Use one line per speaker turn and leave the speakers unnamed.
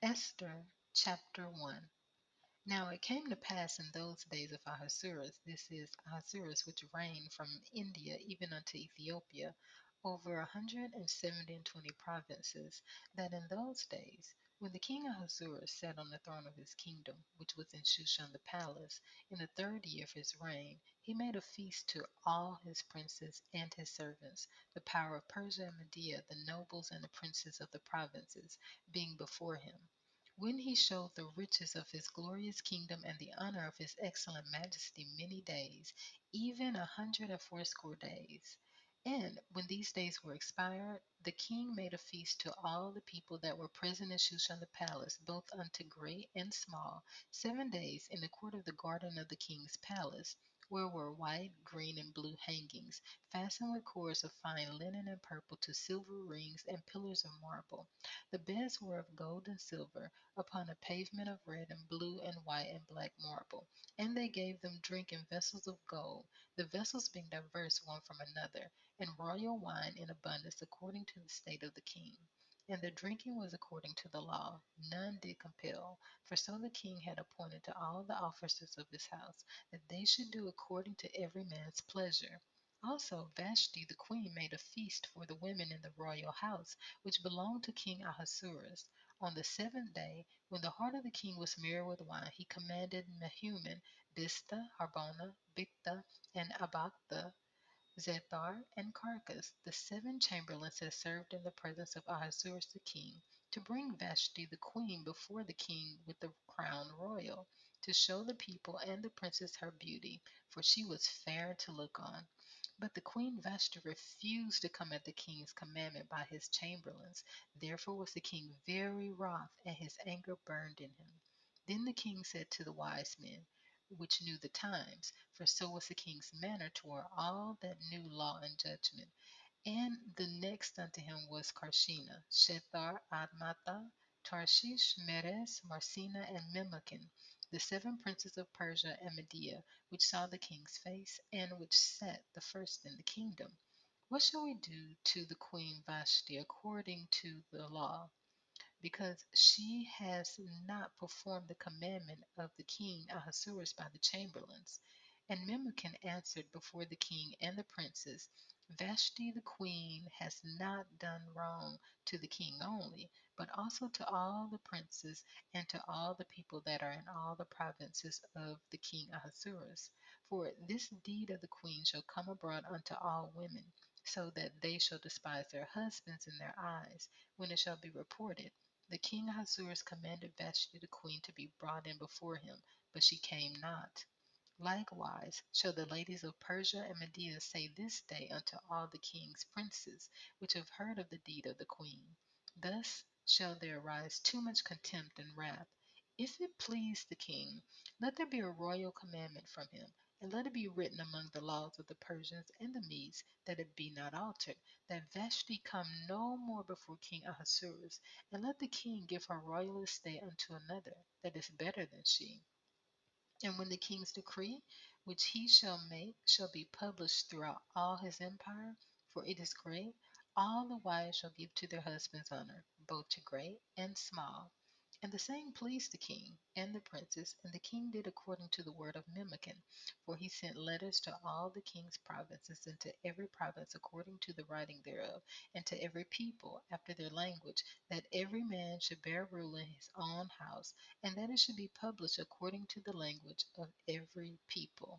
Esther chapter 1. Now it came to pass in those days of Ahasuerus, this is Ahasuerus which reigned from India even unto Ethiopia, over 120 provinces, that in those days, when the king Ahasuerus sat on the throne of his kingdom, which was in Shushan the palace, in the third year of his reign, he made a feast to all his princes and his servants, the power of Persia and Media, the nobles and the princes of the provinces, being before him. When he showed the riches of his glorious kingdom and the honor of his excellent majesty many days, even 180 days. And when these days were expired, the king made a feast to all the people that were present in Shushan the palace, both unto great and small, 7 days in the court of the garden of the king's palace, where were white, green, and blue hangings, fastened with cords of fine linen and purple to silver rings and pillars of marble. The beds were of gold and silver, upon a pavement of red and blue and white and black marble. And they gave them drink in vessels of gold, the vessels being diverse one from another, and royal wine in abundance according to the state of the king. And the drinking was according to the law, none did compel, for so the king had appointed to all the officers of his house, that they should do according to every man's pleasure. Also Vashti the queen made a feast for the women in the royal house, which belonged to King Ahasuerus. On the seventh day, when the heart of the king was merry with wine, he commanded Mehuman, Biztha, Harbona, Bigtha, and Abagtha, Zethar, and Carcass, the seven chamberlains that served in the presence of Ahasuerus the king, to bring Vashti the queen before the king with the crown royal, to show the people and the princess her beauty, for she was fair to look on. But the queen Vashti refused to come at the king's commandment by his chamberlains. Therefore was the king very wroth, and his anger burned in him. Then the king said to the wise men, which knew the times, for so was the king's manner toward all that knew law and judgment. And the next unto him was Carshena, Shethar, Admatha, Tarshish, Meres, Marsina, and Memucan, the seven princes of Persia and Media, which saw the king's face, and which sat the first in the kingdom. What shall we do to the queen Vashti according to the law? Because she has not performed the commandment of the king Ahasuerus by the chamberlains. And Memucan answered before the king and the princes, Vashti the queen has not done wrong to the king only, but also to all the princes and to all the people that are in all the provinces of the king Ahasuerus. For this deed of the queen shall come abroad unto all women, so that they shall despise their husbands in their eyes, when it shall be reported. The king Ahasuerus commanded Vashti the queen to be brought in before him, but she came not. Likewise shall the ladies of Persia and Media say this day unto all the king's princes, which have heard of the deed of the queen. Thus shall there arise too much contempt and wrath. If it please the king, let there be a royal commandment from him, and let it be written among the laws of the Persians and the Medes, that it be not altered, that Vashti come no more before King Ahasuerus, and let the king give her royal estate unto another that is better than she. And when the king's decree, which he shall make, shall be published throughout all his empire, for it is great, all the wives shall give to their husbands honor, both to great and small. And the saying pleased the king and the princes, and the king did according to the word of Memucan, for he sent letters to all the king's provinces, and to every province according to the writing thereof, and to every people after their language, that every man should bear rule in his own house, and that it should be published according to the language of every people.